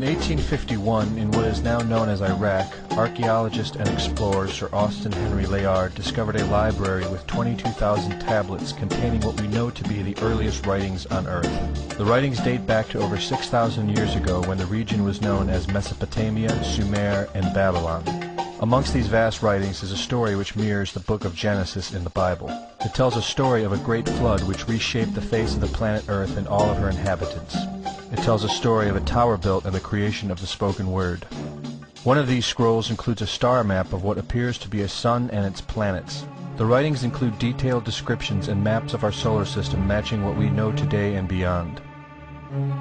In 1851, in what is now known as Iraq, archaeologist and explorer Sir Austin Henry Layard discovered a library with 22,000 tablets containing what we know to be the earliest writings on Earth. The writings date back to over 6,000 years ago when the region was known as Mesopotamia, Sumer, and Babylon. Amongst these vast writings is a story which mirrors the book of Genesis in the Bible. It tells a story of a great flood which reshaped the face of the planet Earth and all of her inhabitants. It tells a story of a tower built and the creation of the spoken word. One of these scrolls includes a star map of what appears to be a sun and its planets. The writings include detailed descriptions and maps of our solar system matching what we know today and beyond.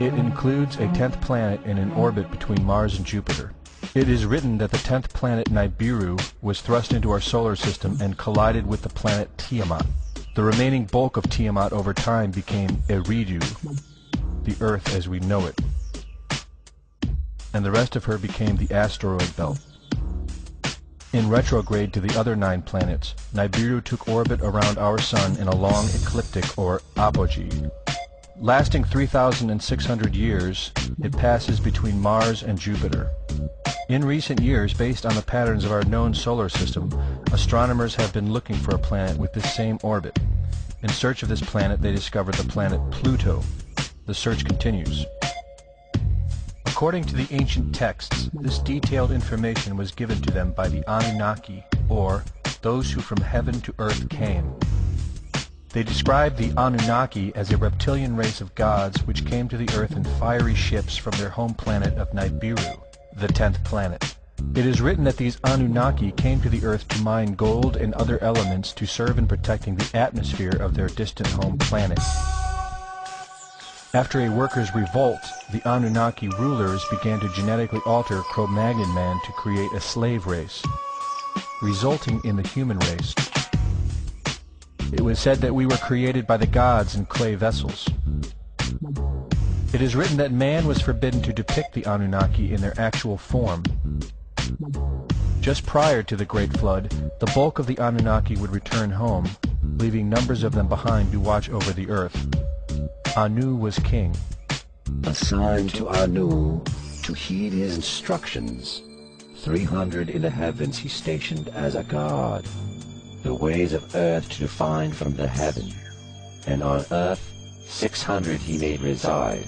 It includes a 10th planet in an orbit between Mars and Jupiter. It is written that the 10th planet Nibiru was thrust into our solar system and collided with the planet Tiamat. The remaining bulk of Tiamat over time became Eridu, the Earth as we know it, and the rest of her became the asteroid belt. In retrograde to the other 9 planets, Nibiru took orbit around our Sun in a long ecliptic or apogee. Lasting 3,600 years, it passes between Mars and Jupiter. In recent years, based on the patterns of our known solar system, astronomers have been looking for a planet with this same orbit. In search of this planet, they discovered the planet Pluto. The search continues. According to the ancient texts, this detailed information was given to them by the Anunnaki, or those who from heaven to earth came. They described the Anunnaki as a reptilian race of gods which came to the earth in fiery ships from their home planet of Nibiru, the 10th planet. It is written that these Anunnaki came to the earth to mine gold and other elements to serve in protecting the atmosphere of their distant home planet. After a workers' revolt, the Anunnaki rulers began to genetically alter Cro-Magnon man to create a slave race, resulting in the human race. It was said that we were created by the gods in clay vessels. It is written that man was forbidden to depict the Anunnaki in their actual form. Just prior to the Great Flood, the bulk of the Anunnaki would return home, leaving numbers of them behind to watch over the earth. Anu was king. Assigned to Anu to heed his instructions. 300 in the heavens he stationed as a god, the ways of earth to define from the heaven. And on earth 600 he made reside,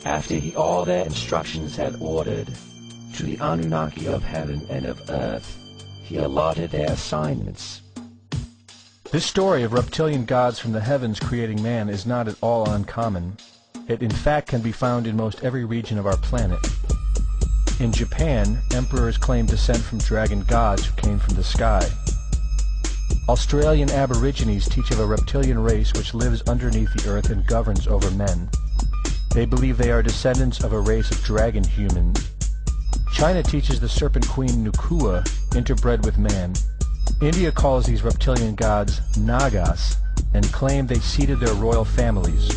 after he all their instructions had ordered. To the Anunnaki of heaven and of earth he allotted their assignments. This story of reptilian gods from the heavens creating man is not at all uncommon. It in fact can be found in most every region of our planet. In Japan, emperors claim descent from dragon gods who came from the sky. Australian Aborigines teach of a reptilian race which lives underneath the earth and governs over men. They believe they are descendants of a race of dragon humans. China teaches the serpent queen Nukua interbred with man. India calls these reptilian gods Nagas and claim they seeded their royal families.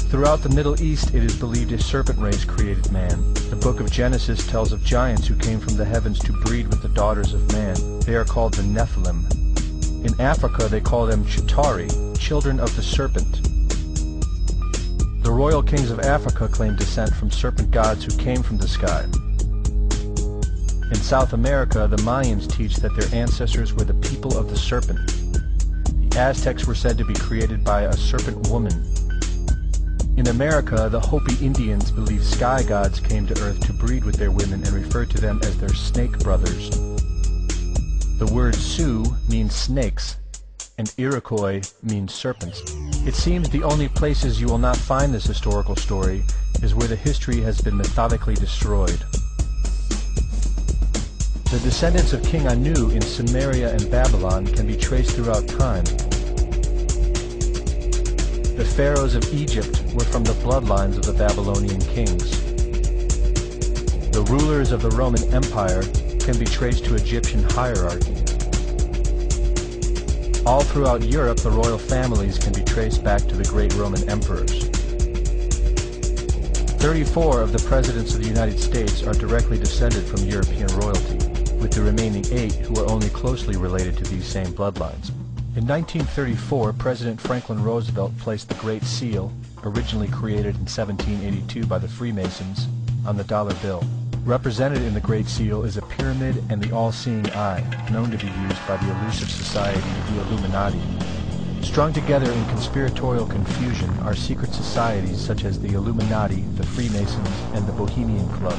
Throughout the Middle East it is believed a serpent race created man. The book of Genesis tells of giants who came from the heavens to breed with the daughters of man. They are called the Nephilim. In Africa they call them Chitari, children of the serpent. The royal kings of Africa claim descent from serpent gods who came from the sky. In South America, the Mayans teach that their ancestors were the people of the serpent. The Aztecs were said to be created by a serpent woman. In America, the Hopi Indians believe sky gods came to earth to breed with their women and refer to them as their snake brothers. The word Sioux means snakes, and Iroquois means serpents. It seems the only places you will not find this historical story is where the history has been methodically destroyed. The descendants of King Anu in Sumeria and Babylon can be traced throughout time. The pharaohs of Egypt were from the bloodlines of the Babylonian kings. The rulers of the Roman Empire can be traced to Egyptian hierarchy. All throughout Europe, the royal families can be traced back to the great Roman emperors. 34 of the presidents of the United States are directly descended from European royalty, with the remaining 8 who are only closely related to these same bloodlines. In 1934, President Franklin Roosevelt placed the Great Seal, originally created in 1782 by the Freemasons, on the dollar bill. Represented in the Great Seal is a pyramid and the all-seeing eye, known to be used by the elusive society, the Illuminati. Strung together in conspiratorial confusion are secret societies such as the Illuminati, the Freemasons, and the Bohemian Club.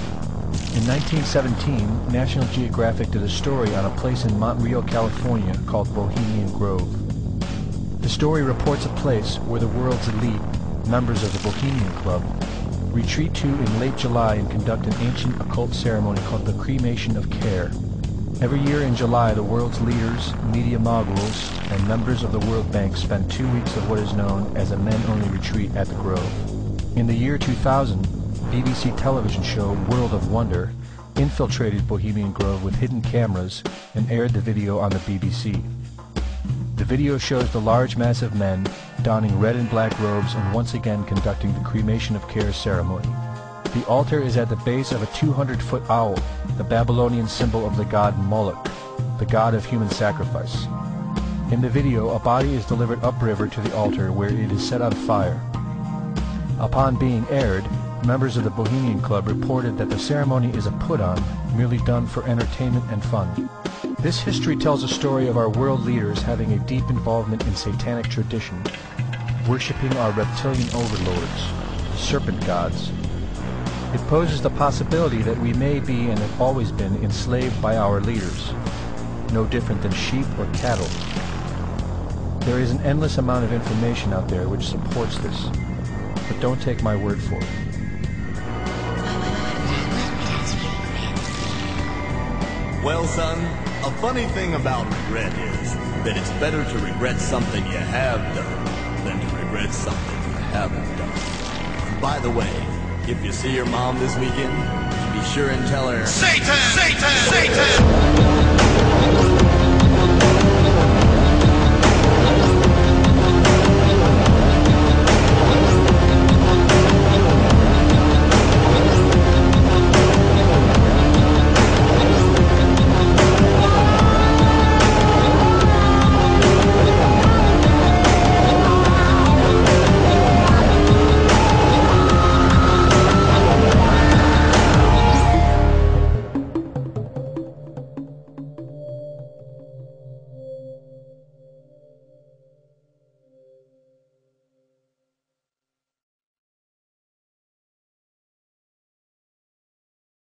In 1917, National Geographic did a story on a place in Montreal, California called Bohemian Grove. The story reports a place where the world's elite, members of the Bohemian Club, retreat to in late July and conduct an ancient occult ceremony called the cremation of care. Every year in July, the world's leaders, media moguls, and members of the World Bank spend 2 weeks of what is known as a men-only retreat at the Grove. In the year 2000, BBC television show World of Wonder infiltrated Bohemian Grove with hidden cameras and aired the video on the BBC. The video shows the large mass of men donning red and black robes and once again conducting the cremation of care ceremony. The altar is at the base of a 200-foot owl, the Babylonian symbol of the god Moloch, the god of human sacrifice. In the video, a body is delivered upriver to the altar where it is set on fire. Upon being aired, members of the Bohemian Club reported that the ceremony is a put-on, merely done for entertainment and fun. This history tells a story of our world leaders having a deep involvement in satanic tradition, worshipping our reptilian overlords, the serpent gods. It poses the possibility that we may be and have always been enslaved by our leaders, no different than sheep or cattle. There is an endless amount of information out there which supports this, but don't take my word for it. Well, son, a funny thing about regret is that it's better to regret something you have done than to regret something you haven't done. By the way, if you see your mom this weekend, be sure and tell her, Satan! Satan! Satan!